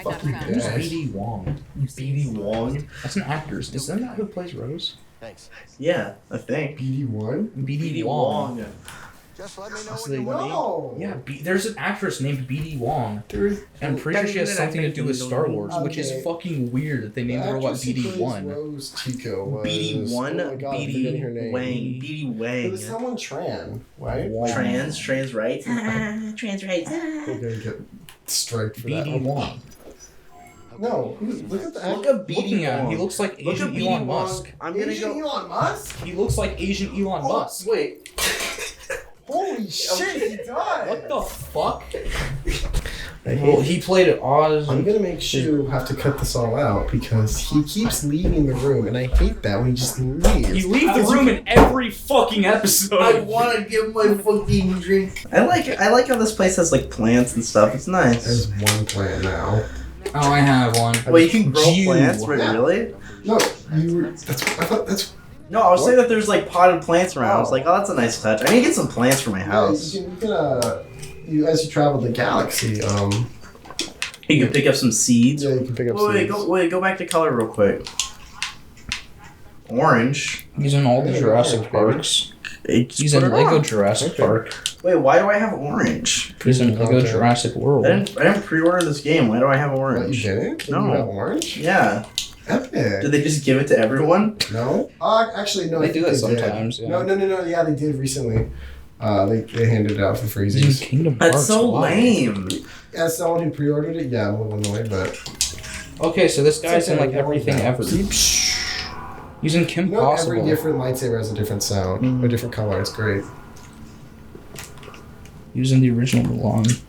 Fuck you, Who's guys. BD Wong? BD Wong? That's an actor. Isn't that who plays Rose? Thanks. Yeah, I think. BD1? BD Wong. Just let me know That's when the- you're ready. No! Yeah, there's an actress named BD Wong. There's And I'm pretty sure she has something to do with Star Wars, which is Okay. fucking weird that they named the robot BD1. Rose Tico was... BD1, Oh my God, I'm forgetting her BD name. Wang. BD It Wang. was someone Tran, right? Wong. Trans rights. Trans rights. We're gonna get striked for that. BD Wong. No, look at the Look at BD Looking at him, he Wong. looks like Look at Asian BD Elon Wong. Musk. I'm gonna Asian go. Elon Musk? He looks like Asian Elon Musk. Wait. Holy shit, he died! What the fuck? I Well, hate he played Oz. I'm gonna make Shu have to cut this all out because he keeps leaving the room, and I hate that when he just leaves. You leave the room in every fucking episode. I want to get my fucking drink. I like how this place has like plants and stuff. It's nice. There's one plant now. Oh, I have one. Wait, you can grow You. plants? Wait, Yeah. really? No, you were. That's. I thought that's. No, I was What? saying that there's like potted plants around. I was Oh. like, oh, that's a nice touch. I need to get some plants for my house. Yeah, as you travel the galaxy, You can pick up some seeds. yeah, you can pick up Go back to color real quick. Orange. He's in all the Yeah, Jurassic orange, Parks. Just He's put in it Lego on. Jurassic Okay. Park. Wait, why do I have orange? He's in Lego Okay. Jurassic World. I didn't pre-order this game. Why do I have What, you orange? didn't? No. You have orange? Yeah. Epic. Did they just give it to everyone? No? Actually, no. They I do think that did. sometimes, yeah. No. Yeah, they did recently. They handed it out for He's in freezies. Kingdom Hearts. That's so Why? lame. As someone who pre-ordered it, yeah, I'm a little annoyed, but Okay, so this guy's in okay, like everything ever. He's in Kim you know, every Possible. different lightsaber has a different sound, a different color. It's great. He was in the original Mulan.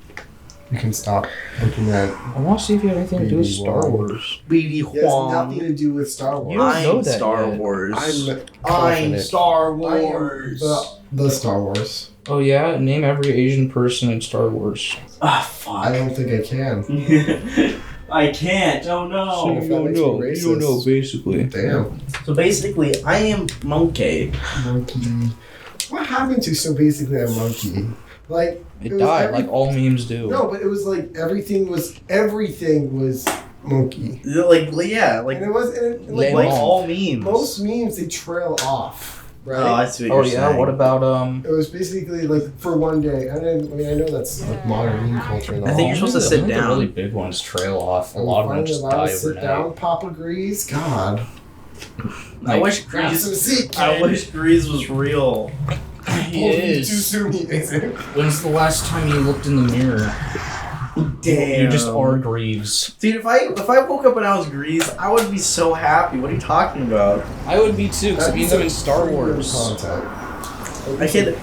You can stop looking at. I want to see if he had anything to do with BD Star Wong. Wars. BD It has nothing to do with Star Wars. You don't know I'm that Star yet. Wars. I'm I'm confident. Star I am Wars. the Star Wars. Oh yeah, name every Asian person in Star Wars. Ah, I fuck. don't think I can. I can't. Oh So no. if that makes me racist. basically. Damn. So basically, I am monkey. Monkey. What happened to so basically a monkey? Like It was died, every- like all memes do. No, but it was like everything was monkey. Like yeah, like And it was and Like like mom. all memes. most memes they trail off, right? Oh, I see what Oh you're yeah, saying. what about It was basically like for one day. I mean, I know that's like modern meme culture and all. I think you're supposed to sit down. The really big ones trail off. A And lot of them finally just allowed die to sit overnight. down, Papa Grease. God, I wish grab some Grease. seat, I kid. wish Grease was real. He Oh, is. Too soon, he isn't. When's the last time you looked in the mirror? Damn. You just are Greaves. Dude, if I woke up and I was Grease, I would be so happy. What are you talking about? I would be too, because it means I'm in Star Wars. Content. I can't.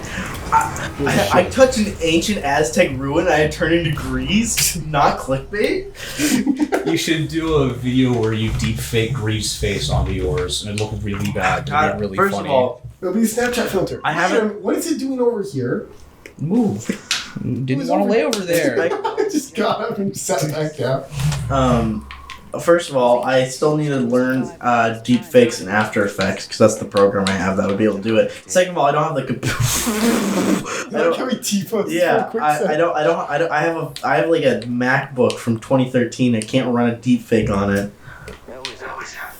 I touched an ancient Aztec ruin. I had turned into Grease. Not clickbait. You should do a video where you deep fake Greaves' face onto yours, and it look really bad, God, but really first funny. of all, It'll be a Snapchat filter. I haven't- Adam, what is it doing over here? Move. Didn't was want to over- lay over there. I just got up and sat back down. First of all, I still need to learn deep fakes and After Effects because that's the program I have that would be able to do it. Second of all, I don't have the computer. I like how he T-posed for a Yeah, quick I second. don't. I have like a MacBook from 2013. I can't run a deep fake on it. I always have.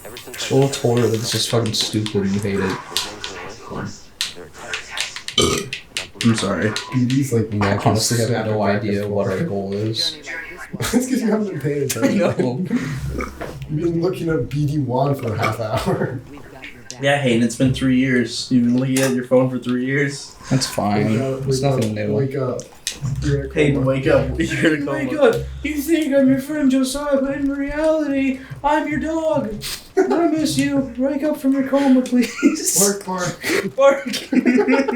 Ever since It's a little toy that's just fucking stupid and you hate it. I'm sorry. BD's like I macking honestly have snapping no back idea and what our forth. goal is. It's because you haven't been paying I attention. know. You've been looking at BD1 for a half hour. Yeah, Hayden, it's been 3 years. You've been looking at your phone for 3 years. That's fine. It's nothing new. Wake up. You're in a Hayden, coma. wake up. You're in a coma. You think I'm your friend Josiah, but in reality, I'm your dog. I miss you. Wake up from your coma, please. Bark, bark. Bark.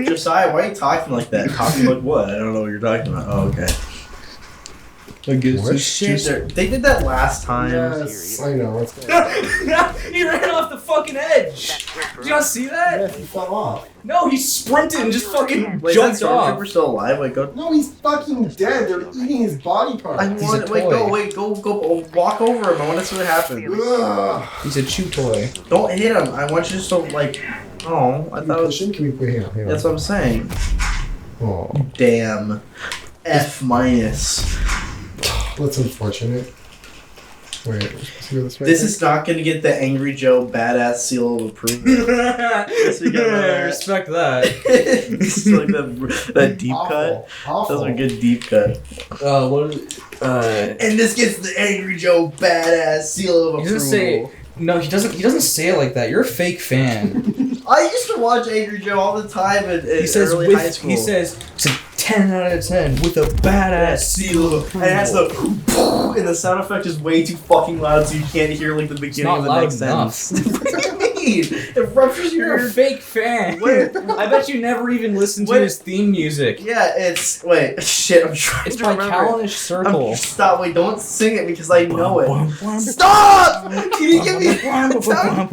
Josiah, why are you talking like that? Talking like what? I don't know what you're talking about. Oh, okay. I guess What? it's Shit, just... they did that last time. Yes, I know. What's going He ran off the fucking edge. Did y'all see that? Yeah, he fell off. No, he sprinted and just fucking Wait, jumped is that off. Stormtrooper still alive? Wait, go. No, he's fucking dead. They're eating his body parts. I He's a want. Wait, toy. go. Walk over him. I want to see what happens. Ugh. He's a chew toy. Don't hit him. I want you to still like. Oh, I Can we thought. It push was, him? Can we put him? Hang on. that's what I'm saying. Oh, Damn. F minus. that's unfortunate. Wait, let's go this way. This is not gonna get the Angry Joe badass seal of approval. Yes, we got that. Respect that. It's like that deep cut. Awful. Those are good deep cut. And this gets the Angry Joe badass seal of He approval. doesn't say. No, he doesn't. He doesn't say it like that. You're a fake fan. I used to watch Angry Joe all the time in He says early high school. He says it's a 10 out of 10 with a badass seal of approval. And it has the and the sound effect is way too fucking loud, so you can't hear like the beginning not of the loud next enough. sentence. What do you mean? It ruptures You're your a fake fan. Wait. I bet you never even listened to Wait. his theme music. Yeah, it's shit. I'm trying It's to by remember. Callanish Circle. Stop! Wait, don't sing it because I know it. Stop! Can you give me? Stop!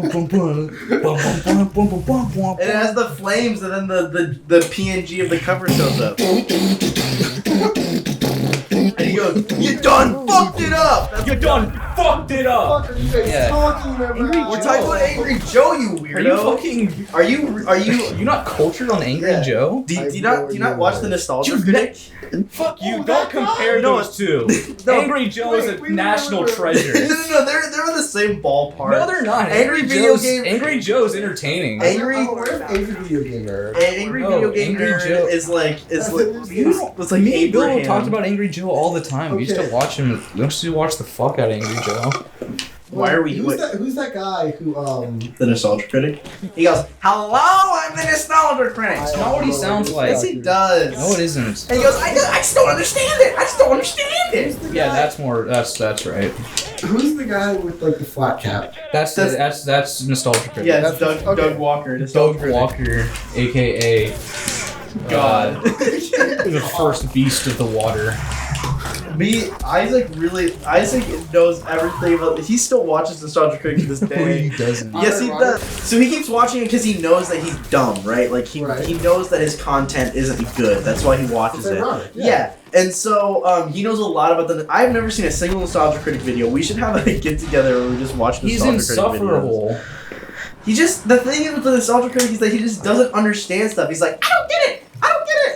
And it has the flames, and then the PNG of the cover shows up. And he goes, "You done fucked it up." That's You done fucked it up. What the fuck are you guys Yeah. talking about? Angry We're talking about Angry Joe, you weirdo. Are you fucking? Are you? You not cultured on Angry Yeah. Joe? Do you not watch the Nostalgia You've Critic? Fuck you! Oh, Don't that compare guy? those two. No. Angry Joe is a Wait, national wait. treasure. No, they're in the same ballpark. No, they're not. Angry video Joe's, game- Angry Joe's entertaining. Angry- I'm aware of Angry Video Gamer. Angry No, Video Game Angry Nerd Joe- is like It's like Me and Bill Abraham. talked about Angry Joe all the time. We used to Okay. watch him. We used to watch the fuck out of Angry Joe. Why are we- Who's that guy who The Nostalgia Critic. He goes, "Hello, I'm the Nostalgia Critic." That's not what he sounds like. Yes, he does. No, it isn't. And he goes, I just don't understand it. I just don't understand it. Yeah, that's more. That's right. Who's the guy with like the flat cap? That's nostalgia critic. Yeah, it's That's- Doug okay. Walker. Nostalgia Doug Critic. Walker, aka God. the first beast of the water. Isaac knows everything about. He still watches Nostalgia Critic to this day. doesn't. Yes, he does. So he keeps watching it because he knows that he's dumb, right? Like he knows that his content isn't good. That's why he watches It's it. ironic, Yeah. And so he knows a lot about the. I've never seen a single Nostalgia Critic video. We should have a get together where we just watch He's Nostalgia Critic videos. insufferable. He just the thing with the Nostalgia Critic is that he just doesn't understand stuff. He's like, I don't get it.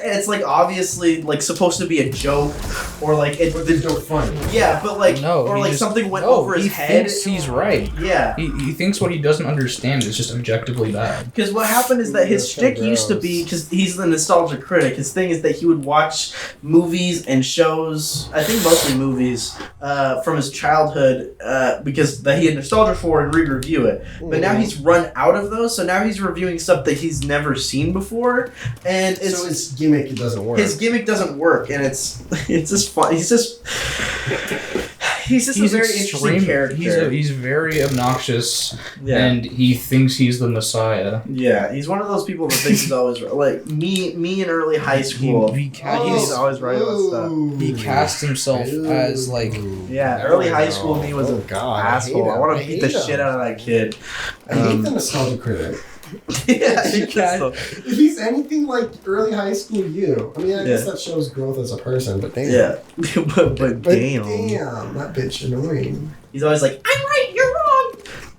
And it's like obviously like supposed to be a joke, or like it's But there's no fun. yeah, but like No, or he like just- something went no, over his he head. thinks he's right. Yeah. He thinks what he doesn't understand is just objectively bad. Because what happened is that his That's so shtick used to gross. be, because he's the Nostalgia Critic, his thing is that he would watch movies and shows, I think mostly movies, from his childhood, because that he had nostalgia for and re-review it. But now he's run out of those, so now he's reviewing stuff that he's never seen before, and it's... So his gimmick doesn't work. his gimmick doesn't work, and it's just fun. He's just a very interesting character. He's very obnoxious, Yeah. and he thinks he's the messiah. Yeah, he's one of those people that thinks he's always right. Like me in early high school. He's always right about stuff. He cast himself as like Yeah, early high school me was Oh, an God, asshole. I want to I beat hate the him. shit out of that kid. I hate the Nostalgia Critic. Yeah, I think He that's so- If he's anything like early high school you, I mean, I guess Yeah. that shows growth as a person, but damn. yeah, but But damn. damn, that bitch annoying. He's always like, I'm right, you're wrong.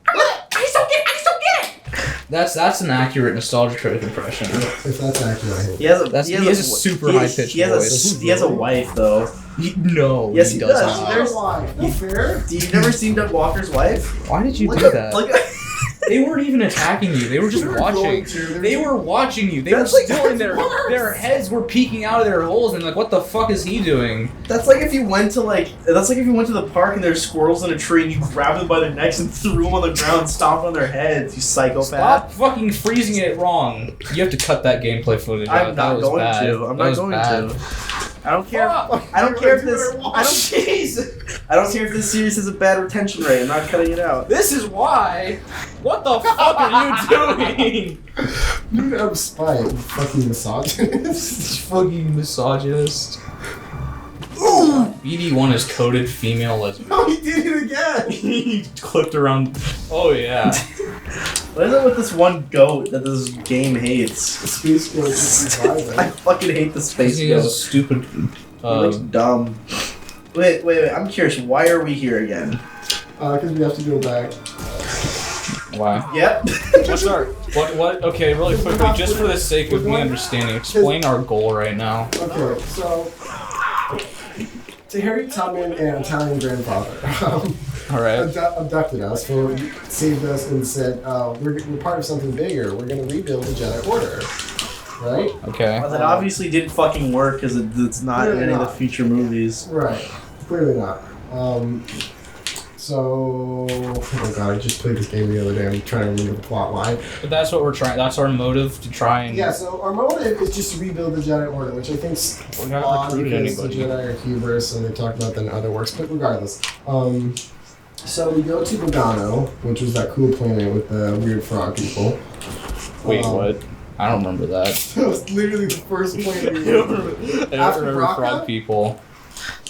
I just don't get it. that's an accurate nostalgia critic impression. If that's accurate, I hate He has a He has a super he- high-pitched he has voice. he has a wife though. No, Yes, he does. not. There's- Not fair. You've never seen Doug Walker's wife? Why did you Look do at- that? look at- They weren't even attacking you. They were just They were watching. going to. They were watching you. They were That's like- still in that's worse. their heads were peeking out of their holes and like, what the fuck is he doing? That's like if you went to the park and there's squirrels in a tree and you grabbed them by their necks and threw them on the ground and stomped on their heads, you psychopath. Stop fucking freezing it wrong. You have to cut that gameplay footage out. I'm That not was going bad. to. I'm That not was going bad. to. I don't care. Fuck. I don't care if this. You better I don't. Jeez. I don't care if this series has a bad retention rate. I'm not cutting it out. This is why. What the fuck are you doing? You have spite, you fucking misogynist. Fucking misogynist. BD1 is coded female lesbian. Oh, he did it again. He clipped around. Oh yeah. What is it with this one goat that this game hates? Space Ghost is surviving. I fucking hate the space He has a goat. stupid. He looks dumb. Wait. I'm curious. Why are we here again? Because we have to go back. Wow. Yep. What's our what? Okay, really quickly, just for the sake of me understanding, explain our goal right now. Okay, so to Harriet Tubman and Italian grandfather. All right. Abducted us, saved us, and said, we're part of something bigger. We're going to rebuild the Jedi Order. Right? Okay. Well, that obviously didn't fucking work because it's not in any of the future movies. Right. Clearly not. So, oh god, I just played this game the other day. I'm trying to remember the plot line. But that's what we're trying. That's our motive to try and. Yeah. So our motive is just to rebuild the Jedi Order, which I think's We're not odd recruiting because the anybody. Jedi are hubris, and they talked about that in other works. But regardless, so we go to Bogano, which was that cool planet with the weird frog people. Wait, what? I don't remember that. That was literally the first planet we I don't went to. After remember Braca? frog people.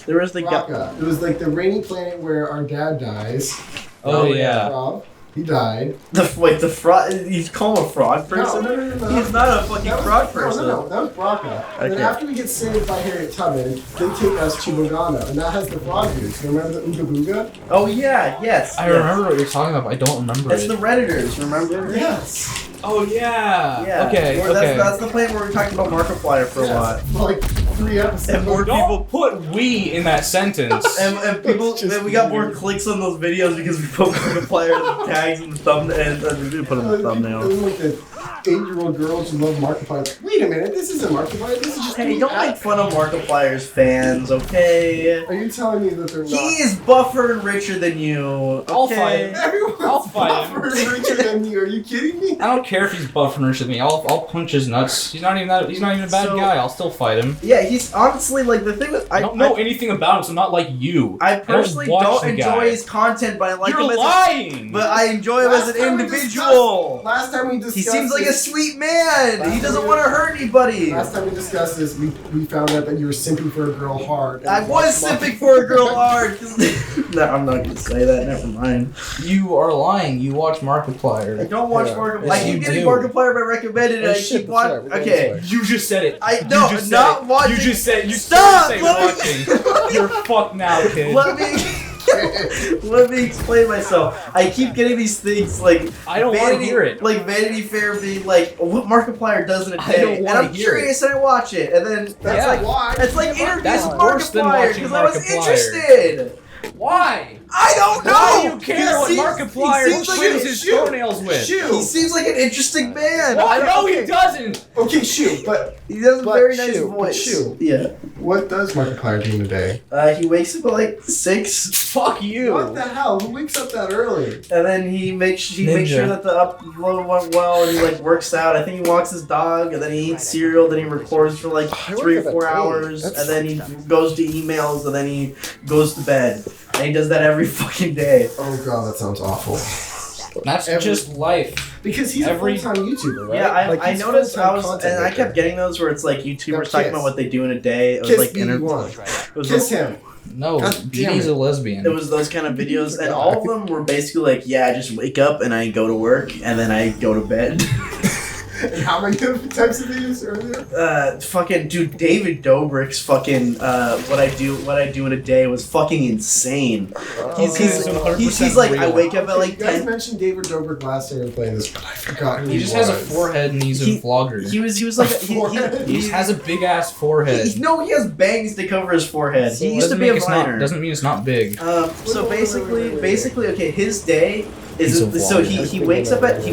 There was the guy. Braca. It was like the rainy planet where our dad dies. Oh, yeah. Rob, he died. The frog. You call him a frog person? No. He's not a fucking frog person. No, that was Braca. And then after we get saved by Harriet Tubman, they take us to Bogano, and that has the frog dudes. Remember the Ooga Booga? Oh yeah, yes. I yes. remember what you're talking about, but I don't remember It's it. the Redditors, remember? Yes. Oh, yeah. Yeah. Okay, Well, okay. That's the planet where we talked about Markiplier for a lot. For like 3 episodes. And more Don't put "we" in that sentence. And people, It's just and we got more weird. clicks on those videos because we put Markiplier tags in the thumbnail, and we did put in the thumbnail. Like the 8-year-old girls who love Markiplier. Wait a minute, this isn't Markiplier. This is just. Hey, don't make fun of Markiplier's fans, okay? Are you telling me that they're not? He is buffer and richer than you. I'll okay? fight him. Everyone's I'll fight him. buffer and richer than you. Are you kidding me? I don't care if he's buff and rich with me. I'll punch his nuts. He's not even a bad So- guy. I'll still fight him. Yeah, he's honestly like the thing with I don't know anything about him, so I'm not like you. I personally watch don't the enjoy guy. his content, but I like You're him as lying. but I enjoy him as an individual. Last time we discussed. He seems like a this- sweet man. He Last doesn't time want to hurt anybody. Last time we discussed this, we found out that you were simping for a girl hard. I was simping for a girl hard. No, I'm not gonna say that. Never mind. You are lying. You watch I Markiplier. don't watch Yeah. Markiplier. Yes, I keep you getting do. Markiplier by recommended, and Oh, I shit, keep that's right, watching. we're going Okay. this way. You just said it. I You no, just said not it. watching. You just said. You Stop! Say Let me- watching. You're fucked now, kid. Let me. Let me explain myself. I keep getting these things like I don't want to hear it. Like Vanity Fair being like what Markiplier does in a I day, don't and wanna I'm hear curious and I watch it, and then that's Yeah. like Why? it's like interviews That's with worse than Markiplier watching because I was Markiplier. interested. Why? I don't know. Why do you care what He Markiplier seems like trims a- his toenails with? He seems like an interesting man. Why? No, okay. he doesn't. Okay, shoot, but He has a But very nice shoot, voice. shoot. Yeah. what does Markiplier do in a day? He wakes up at like 6, Fuck you. What the hell? Who wakes up that early? and then he makes Ninja. sure that the upload went well, and he like works out. I think he walks his dog, and then he eats cereal. Then he records for like I 3 or work at 4 that hours, time. and then he goes to emails, and then he goes to bed. And he does that every fucking day. Oh god, that sounds awful. That's Every- just life. Because he's Every- a full-time YouTuber, right? Yeah, I he's noticed. full-time content And I maker. kept getting those where it's like YouTubers Kiss. talking about what they do in a day. It was Kiss like BD1. It was Kiss him. No, God damn BD's it. a lesbian. It was those kind of videos, He's a and guy. all of them were basically like, yeah, I just wake up and I go to work and then I go to bed. And how many different types of videos are there? Fucking dude, David Dobrik's fucking what I do in a day was fucking insane. He's like, I wake up at like You guys 10. mentioned David Dobrik last time we were playing this, but I forgot who He just has a was. forehead and he's a vlogger. He was like Forehead? He has a big ass forehead. no, he has bangs to cover his forehead. He used to Doesn't be a make it's not- miner. Doesn't mean it's not big. So basically, okay, his day is He's a so vlogger. he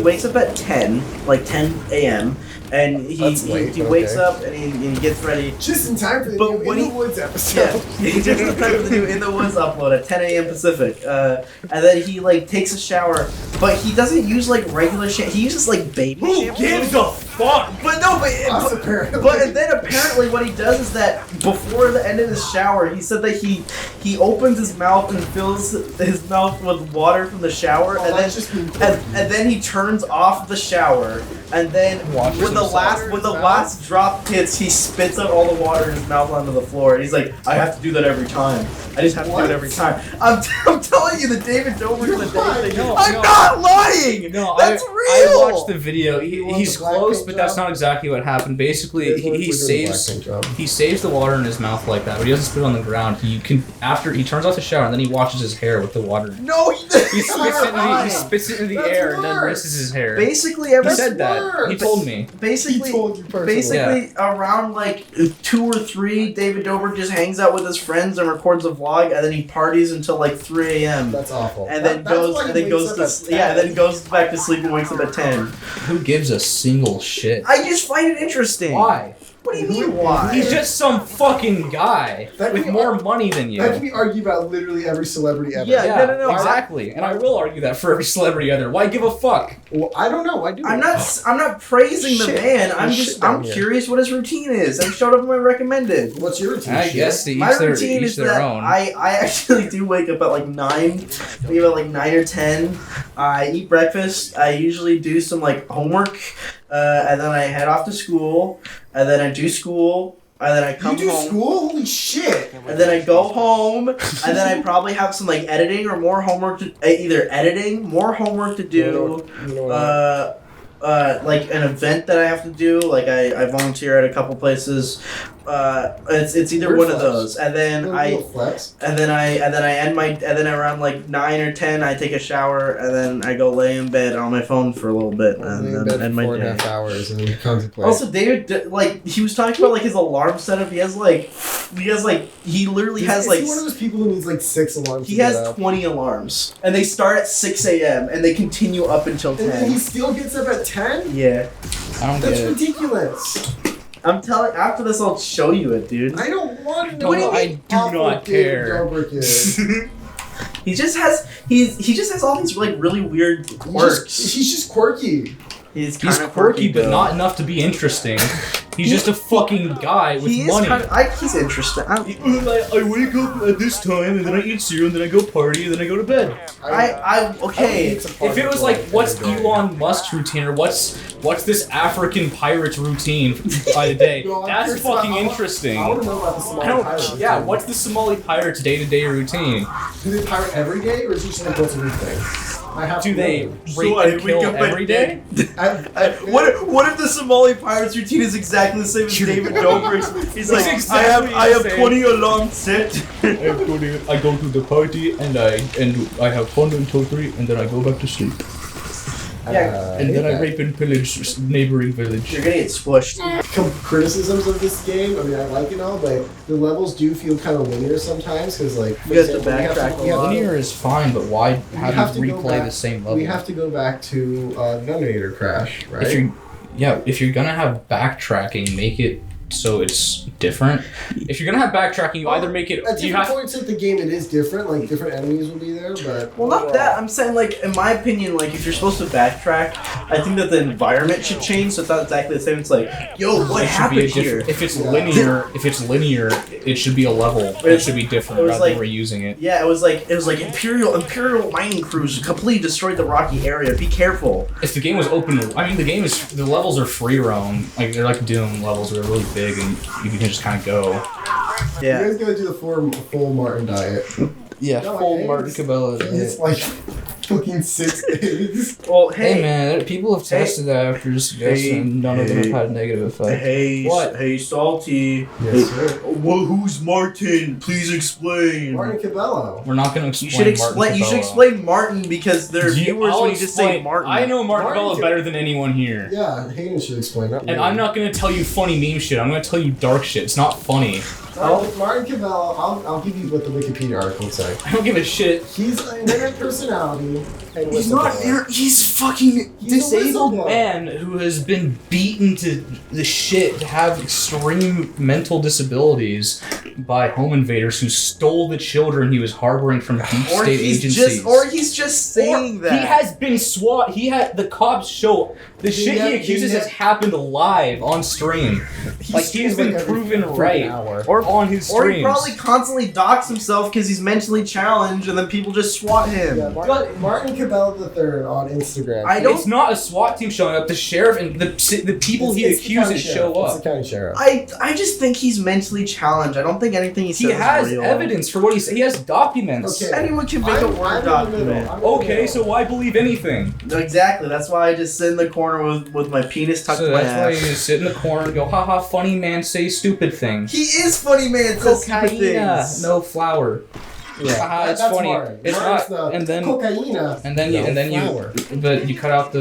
wakes up at 10, like 10 a.m. and That's late, he but wakes okay. up and he gets ready. Just in time for the But new when In he- the Woods Yeah, episode. he just in time for the new In the Woods upload at 10 a.m. Pacific, and then he like takes a shower, but he doesn't use like regular shampoo. He uses like baby shampoo. a fuck? But no, Us, apparently. but then apparently what he does is that before the end of his shower, he said that he opens his mouth and fills his mouth with water from the shower, Oh, and then that's just been and then he turns off the shower, and then Watches when the himself. last drop hits, he spits out all the water in his mouth onto the floor, and he's like, I have to do that every time. I just have to do What? it every time. I'm telling you, the David Dobrik in the day thing. No, I'm no. not lying. No, That's I real. watched the video. You want He's the black close, paint but that's job? not exactly what happened. Basically, Here's what he we're doing, saves black paint job. he saves the water in his mouth like that, but he doesn't spit it on the ground. He can after he turns off the shower and then he washes his hair with the water. No, He spits it in the air and then That's rinses his hair. Basically, every He said that. Sure. He told me. Basically, He told you personally. basically around like 2 or 3, David Dobrik just hangs out with his friends and records a vlog, and then he parties until like 3 a.m. That's awful. And then goes back to sleep and wakes up at 10. Who gives a single shit? I just find it interesting. Why? What do you mean why? He's just some fucking guy That with can be more money than you. That can be argued about literally every celebrity ever. Yeah. No. Exactly. And I will argue that for every celebrity other. Why give a fuck? Well, I don't know. I do. I'm not praising the Shit. man. Shit down I'm here. curious what his routine is. I showed up in my recommended. What's your routine? I Shit? guess My each routine is their that own. I actually do wake up at like 9, maybe about like 9 or 10. I eat breakfast. I usually do some like homework, and then I head off to school, and then I do school, and then I come You do home. school? Holy shit! And then I go home, and then I probably have some like editing or more homework to either editing, more homework to do, You know what? like an event that I have to do. Like I volunteer at a couple places. It's either Weird one of flex. those, and then Little flex. and then around like 9 or 10 I take a shower, and then I go lay in bed on my phone for a little bit, Lay and in then bed end for my 4.5 day. hours and then contemplate. Also, David, like he was talking about like his alarm setup. He literally has is like he one of those people who needs like 6 alarms? he to has get up? 20 alarms, and they start at 6 a.m. and they continue up until And then he 10. still gets up at 10? Yeah, I don't That's get it. ridiculous. I'm telling. After this, I'll show you it, dude. I don't want to know What do you how mean? I do awful not David care. Dobrik is. He just has all these like really weird quirks. He's just quirky. He's He's kind of quirky, but though. not enough to be interesting. He's just a fucking guy with He is money. kind of. He's interesting. I wake up at this time, and then I eat cereal, and then I go party, and then I go to bed. Okay. If it was like, what's Elon Musk's routine, or what's this African pirate's routine by the day, No, I'm that's curious about- fucking interesting. I want to know about the Somali I don't. pirates. Yeah, what's the Somali pirate's day-to-day routine? Do they pirate every day, or is it just like once a week thing? I have Do to they know. rape and kill every day? What if the Somali pirate's routine is exactly the same as David Dobrik's? He's like, It's exactly I have the same. 20 alarms set. I go to the party and I have fun until 3, and then I go back to sleep. Yeah, And then I hate rape and pillage neighboring village. You're gonna get squished. criticisms of this game. I mean, I like it all, but the levels do feel kind of linear sometimes because, like, for You have to example, backtrack we have a lot. Linear is fine, but why have have to you go replay back- the same level? We have to go back to Numinator Crash, right? If you're gonna have backtracking, make it so it's different. If you're gonna have backtracking, you either make it. At You different have. points in the game, it is different. Like, different enemies will be there, but Well, not that. I'm saying, like, in my opinion, like, if you're supposed to backtrack, I think that the environment should change. So it's not exactly the same. It's like, yo, what It should be a happened here? different. If it's Yeah. linear, it should be a level. It should be different it was rather than like- reusing it. Yeah, it was like Imperial mining crews completely destroyed the rocky area. Be careful. If the game was open, I mean, the levels are free roam. Like they're like Doom levels. They're really big, and you can just kind of go. you guys gotta do the full Martin diet. Yeah, No, full I- Martin Cabello. It's like fucking 6 days. Well, Hey man, people have tested that after your suggestion, and none of them have had a negative effect. Hey, What? Hey, Salty. Yes, sir. Well, who's Martin? Please explain. Martin Cabello. We're not gonna You explain. should explain. Martin You should Cabello. explain Martin because there are viewers I'll when you just say explain- Martin. I know Martin Martin Cabello Ca- better than anyone here. Yeah, Hayden should explain that. And I'm not gonna tell you funny meme shit. I'm gonna tell you dark shit. It's not funny. Martin Cabello, I'll give you what the Wikipedia article says. I don't give a shit. He's an internet personality. And He's not. whistleblower. He's fucking He's a Disabled whistleblower. man who has been beaten to the shit to have extreme mental disabilities by home invaders who stole the children he was harboring from deep Or state he's agencies. he's just saying that. He has been swat. The cops show the shit he accuses has happened live on stream. Like he's been every proven freaking right hour. on his Or streams. he probably constantly docks himself because he's mentally challenged, and then people just swat him. Yeah, Martin Cabello III on Instagram. I don't. It's not a SWAT team showing up. The sheriff and the people he It's the county accuses sheriff. show It's up. the county sheriff. I just think he's mentally challenged. I don't think anything he says He has is real. evidence for what he said. He has documents. Okay. Anyone can make a I'm Word in the middle. document. I'm in the Okay, middle. so why believe anything? Exactly. That's why I just sit in the corner with my penis tucked So in my that's why you ass. just sit in the corner and go, haha, funny man, say stupid things. He is funny, man. Says stupid Cocaine, things. no flour. Haha, it's that's funny. Martin. It's Martin's not. the And then cocaina. but you cut out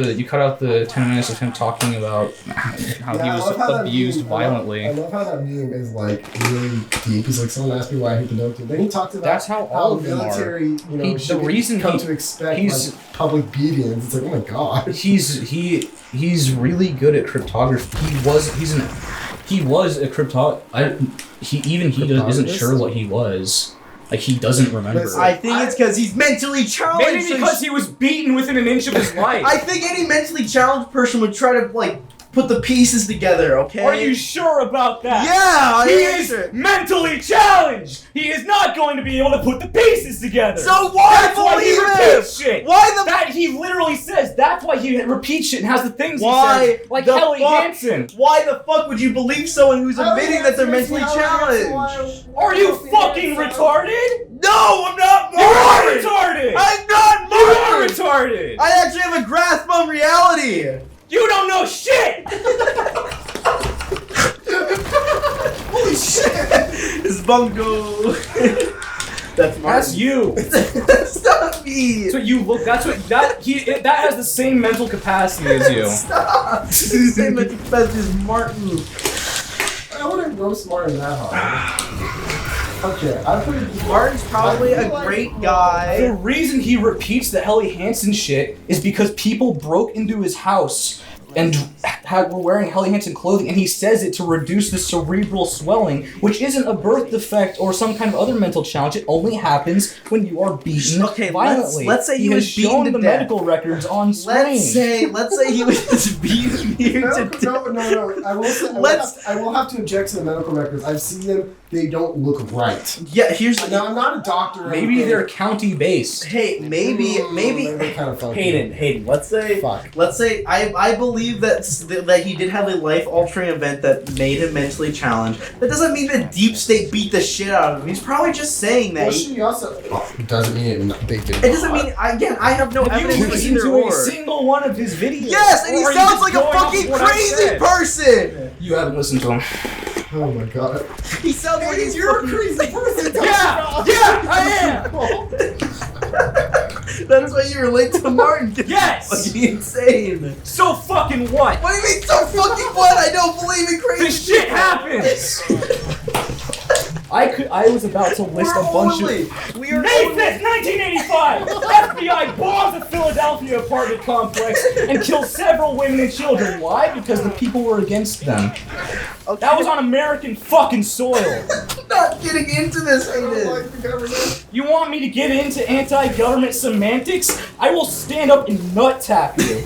the 10 minutes of him talking about how he I was love how that abused meme- violently. I love how that meme is like really deep. He's like, someone asked me why I hate Pinocchio. Then he talks about That's how all of them are. military, The should reason come he- to expect he's- like, public beatings. It's like, oh my god. He's really good at cryptography. He was a isn't sure what he was. Like, he doesn't remember. Listen, I think it's because he's mentally challenged. Maybe because he was beaten within an inch of his life. I think any mentally challenged person would try to like put the pieces together. Okay. Are you sure about that? Yeah. He I is answered. mentally challenged. He is not going to be able to put the pieces together. So why That's why he believe repeats him? shit. Why the? That he literally says. That's why he repeats shit and has the things Why he says, like the Helly fuck? Hansen. Why the fuck would you believe someone who's admitting that they're mentally challenged? Are you fucking retarded? No, I'm not. You are Martin. retarded. I'm not. You are Martin. retarded. I actually have a grasp on reality. You don't know shit. Holy shit! It's Bungo. That's Martin. That's you. That's not me. That's what you look. That has the same mental capacity as you. Stop. Same mental capacity as Martin. I wouldn't roast Martin that hard. Okay, I put it. Martin's probably a great guy. The reason he repeats the Helly Hansen shit is because people broke into his house and were wearing Helly Hansen clothing, and he says it to reduce the cerebral swelling, which isn't a birth defect or some kind of other mental challenge. It only happens when you are beaten violently. let's say he has was beaten shown to the death. medical records on screen. Let's say he was beaten here to death. No. I will say, I will have to object to the medical records. I've seen them. They don't look right. Yeah, here's the. Now, I'm not a doctor. or Maybe anything. they're county based. Hey, maybe. They're kind of funky. Hayden. Let's say I believe that he did have a life-altering event that made him mentally challenged. That doesn't mean that Deep State beat the shit out of him. He's probably just saying that. Well, she also doesn't mean they did. It doesn't mean I have no Have you evidence for listened either to or. a single one of his videos? Yes, and he Or are you sounds just like a going off fucking of what I crazy said? person. You haven't listened to him. Oh my god. He sounds like he's You're a fucking- crazy person. Yeah, I am. That's why you relate to Martin. Yes! Fucking insane. So fucking what? What do you mean so fucking what? I don't believe in crazy This shit people. happens. I was about to list a bunch of. We are May only. 5th, 1985! FBI bombs the Philadelphia apartment complex and kills several women and children. Why? Because the people were against them. Okay. That was on American fucking soil. Not getting into this, I don't Hayden. like the government. You want me to get into anti-government semantics? I will stand up and nut tap you.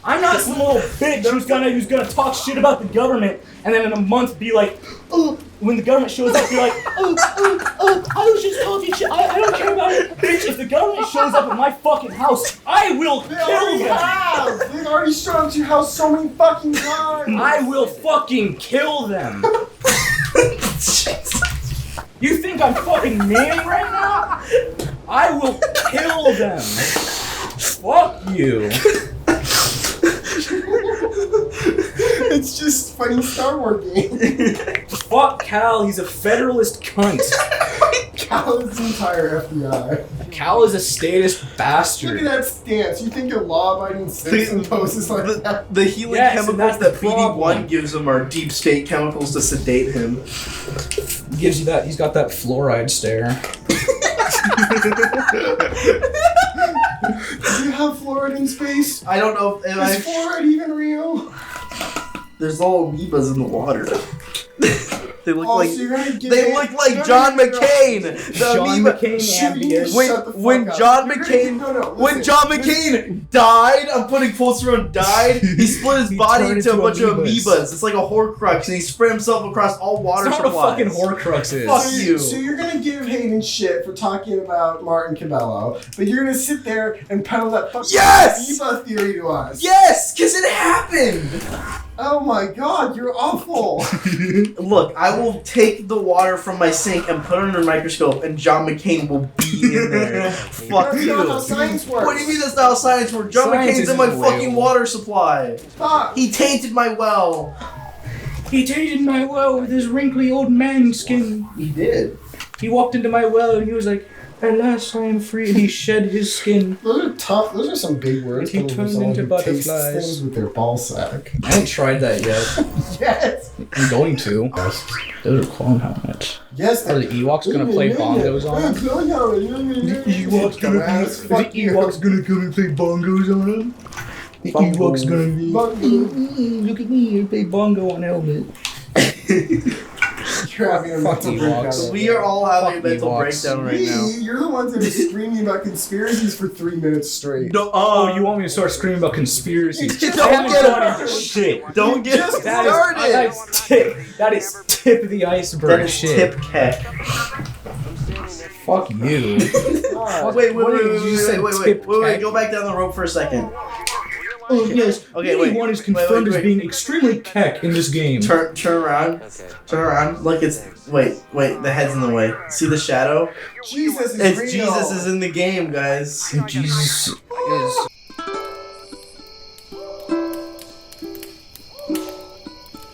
I'm not some little bitch who's gonna talk shit about the government and then in a month be like, oh, when the government shows up, be like, I was just talking shit. I don't care about it. Bitch, if the government shows up at my fucking house, I will They kill already them. have. They've already showed up to your house so many fucking times. I will fucking kill them. You think I'm fucking mean right now? I will kill them. Fuck you. It's just funny Star Wars game. Fuck Cal, he's a federalist cunt. Cal is the entire FBI. Cal is a statist Look at bastard. that stance. You think a law-abiding citizen poses like that? The healing Yes, and chemicals that's that the problem. BD1 gives him are deep state chemicals to sedate him. Gives you that, he's got that fluoride stare. Do you have fluoride in space? I don't know if Is fluoride even real? there's all amoebas in the water. They look Oh, like so you're gonna give they it- look like you're John gonna give it- McCain. The John amoeba. McCain Shoot, you need to ambient. shut the fuck When up. John You're gonna McCain, give- no, when listen. John McCain died, I'm putting quotes around died. He split his He body turned into a into bunch of amoebas. amoebas. It's like a Horcrux, and he spread himself across all water That's not what a supplies. fucking Horcrux is. Fuck So you. So you're gonna give Hayden shit for talking about Martin Cabello, but you're gonna sit there and peddle that fucking Yes! amoeba theory to us. Yes, because it happened. Oh my god, you're awful. Look, I will take the water from my sink and put it under a microscope, and John McCain will be in there. Fuck That's you. not how science works. What do you mean that's not how science works? John Science McCain's in my isn't fucking real. water supply. Fuck. He tainted my well. He tainted my well with his wrinkly old man skin. He did. He walked into my well and he was like, "At last I am free," and he shed his skin. Those are tough. Those are some big words. He coming from turned someone into who tastes butterflies. things with their ball sack. I haven't tried that yet. Yes. I'm going to. Yes. Those are clone helmets. Yes. Are the Ewoks gonna play bongos on them? The Ewoks gonna come and play bongos on him. The Ewoks gonna be. Look at me, I play bongo on helmet. You're having a Fuck mental Ewoks. breakdown. We are all having a Fuck mental Ewoks. breakdown right now. You're the ones that are screaming about conspiracies for 3 minutes straight. No, Oh, you want me to start screaming about conspiracies? Just don't I haven't get gone it. into shit. Don't get Just started. That is tip of the iceberg That is shit. tip keck. Fuck you. Wait, What did you say, tip wait, keck? go back down the rope for a second. Oh yes. Okay, wait. Anyone is confirmed Wait. as being extremely keck in this game. Turn around. Okay. Turn around. Look, it's wait, the head's in the way. See the shadow? Jesus is It's real. Jesus is in the game, guys. Jesus is